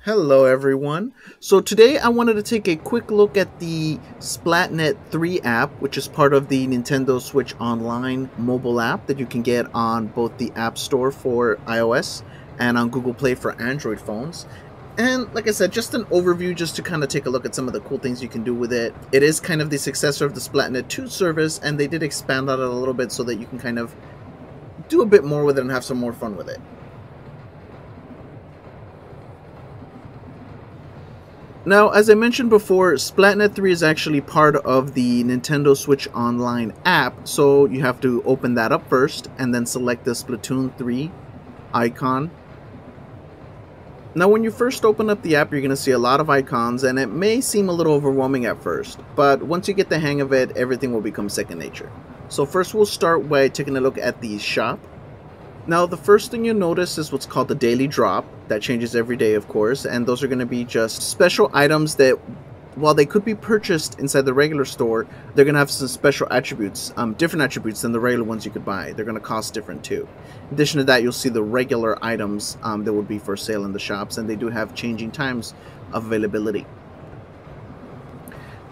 Hello everyone. So today I wanted to take a quick look at the Splatnet 3 app, which is part of the Nintendo Switch Online mobile app that you can get on both the App Store for iOS and on Google Play for Android phones. And like I said, just an overview just to kind of take a look at some of the cool things you can do with it. It is kind of the successor of the Splatnet 2 service, and they did expand on it a little bit so that you can kind of do a bit more with it and have some more fun with it. Now, as I mentioned before, Splatnet 3 is actually part of the Nintendo Switch Online app, so you have to open that up first and then select the Splatoon 3 icon. Now, when you first open up the app, you're going to see a lot of icons, and it may seem a little overwhelming at first, but once you get the hang of it, everything will become second nature. So first we'll start by taking a look at the shop. Now, the first thing you'll notice is what's called the daily drop. That changes every day, of course, and those are going to be just special items that, while they could be purchased inside the regular store, they're going to have some special attributes, different attributes than the regular ones you could buy. They're going to cost different too. In addition to that, you'll see the regular items that would be for sale in the shops, and they do have changing times of availability.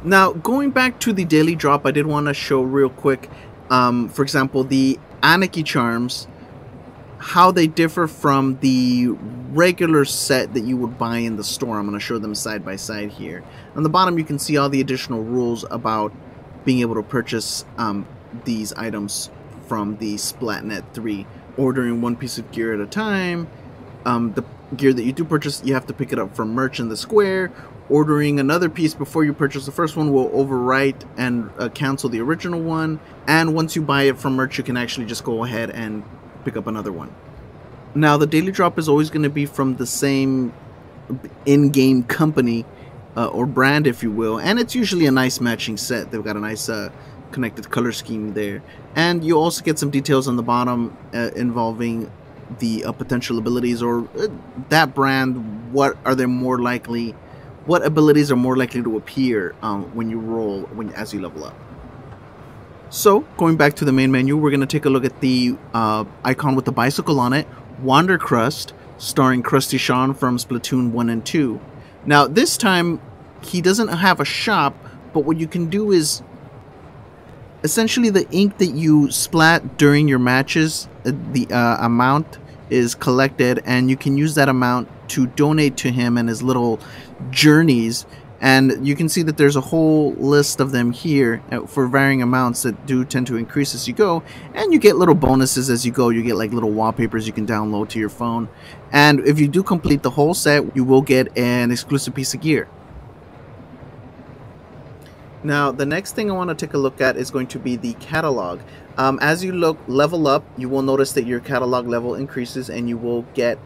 Now, going back to the daily drop, I did want to show real quick, for example, the Anarchy Charms, how they differ from the regular set that you would buy in the store. I'm going to show them side by side here. On the bottom you can see all the additional rules about being able to purchase these items from the Splatnet 3. Ordering one piece of gear at a time. The gear that you do purchase, you have to pick it up from merch in the square. Ordering another piece before you purchase the first one will overwrite and cancel the original one. And once you buy it from merch, you can actually just go ahead and pick up another one. Now, the daily drop is always going to be from the same in-game company or brand, if you will, and it's usually a nice matching set. They've got a nice connected color scheme there, and you also get some details on the bottom involving the potential abilities or that brand. What abilities are more likely to appear when you roll as you level up. So, going back to the main menu, we're going to take a look at the icon with the bicycle on it, Wander Crust, starring Krusty Sean from Splatoon 1 and 2. Now, this time, he doesn't have a shop, but what you can do is, essentially the ink that you splat during your matches, the amount is collected, and you can use that amount to donate to him and his little journeys. And you can see that there's a whole list of them here for varying amounts that do tend to increase as you go. And you get little bonuses as you go. You get like little wallpapers you can download to your phone. And if you do complete the whole set, you will get an exclusive piece of gear. Now, the next thing I want to take a look at is going to be the catalog. As you level up, you will notice that your catalog level increases and you will get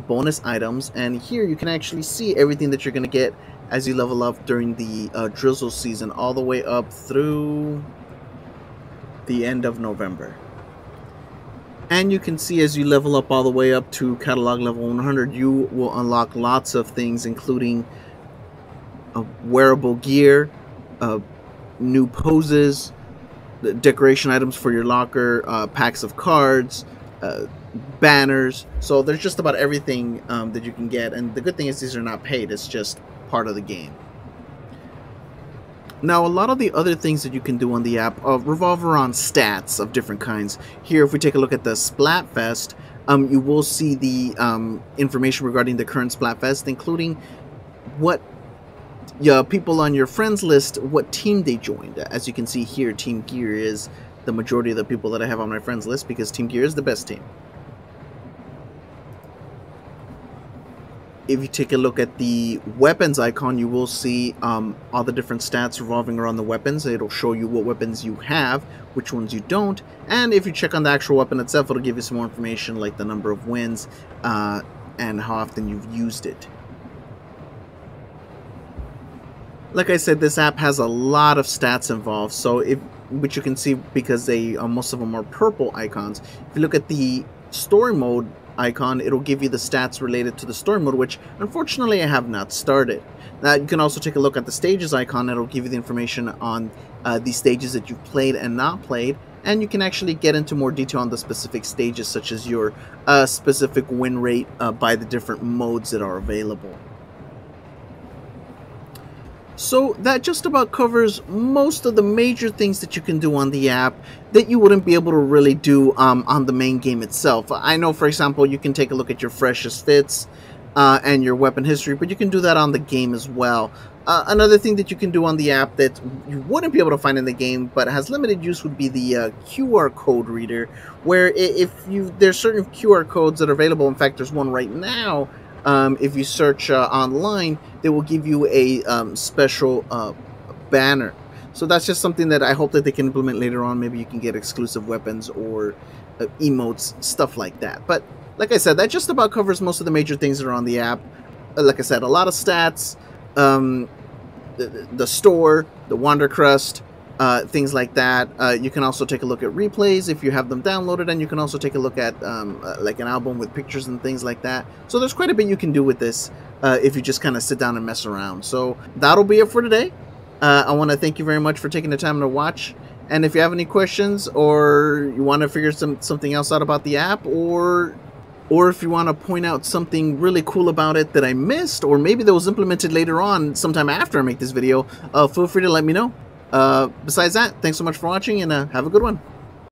bonus items. And here you can actually see everything that you're going to get as you level up during the drizzle season, all the way up through the end of November. And you can see as you level up all the way up to catalog level 100, you will unlock lots of things, including wearable gear, new poses, decoration items for your locker, packs of cards, banners. So there's just about everything that you can get, and the good thing is these are not paid. It's just part of the game. Now, a lot of the other things that you can do on the app revolve around stats of different kinds. Here, if we take a look at the Splatfest, you will see the information regarding the current Splatfest, including what people on your friends list, what team they joined. As you can see here, Team Gear is the majority of the people that I have on my friends list because Team Gear is the best team. If you take a look at the weapons icon, you will see all the different stats revolving around the weapons. It'll show you what weapons you have, which ones you don't, and if you check on the actual weapon itself, it'll give you some more information like the number of wins and how often you've used it. Like I said, this app has a lot of stats involved, so which you can see because they most of them are purple icons. If you look at the story mode icon, it'll give you the stats related to the story mode, which unfortunately I have not started. Now you can also take a look at the stages icon. It'll give you the information on the stages that you've played and not played, and you can actually get into more detail on the specific stages, such as your specific win rate by the different modes that are available. So that just about covers most of the major things that you can do on the app that you wouldn't be able to really do on the main game itself. I know, for example, you can take a look at your freshest fits and your weapon history, but you can do that on the game as well. Another thing that you can do on the app that you wouldn't be able to find in the game but has limited use would be the QR code reader, where there's certain QR codes that are available. In fact, there's one right now. If you search online, they will give you a special banner. So that's just something that I hope that they can implement later on. Maybe you can get exclusive weapons or emotes, stuff like that. But like I said, that just about covers most of the major things that are on the app. Like I said, a lot of stats, the store, the Wander Crust, things like that. You can also take a look at replays if you have them downloaded, and you can also take a look at like an album with pictures and things like that. So there's quite a bit you can do with this if you just kind of sit down and mess around. So that'll be it for today. I want to thank you very much for taking the time to watch. And if you have any questions, or you want to figure something else out about the app, or if you want to point out something really cool about it that I missed, or maybe that was implemented later on sometime after I make this video, feel free to let me know. Besides that, thanks so much for watching, and have a good one.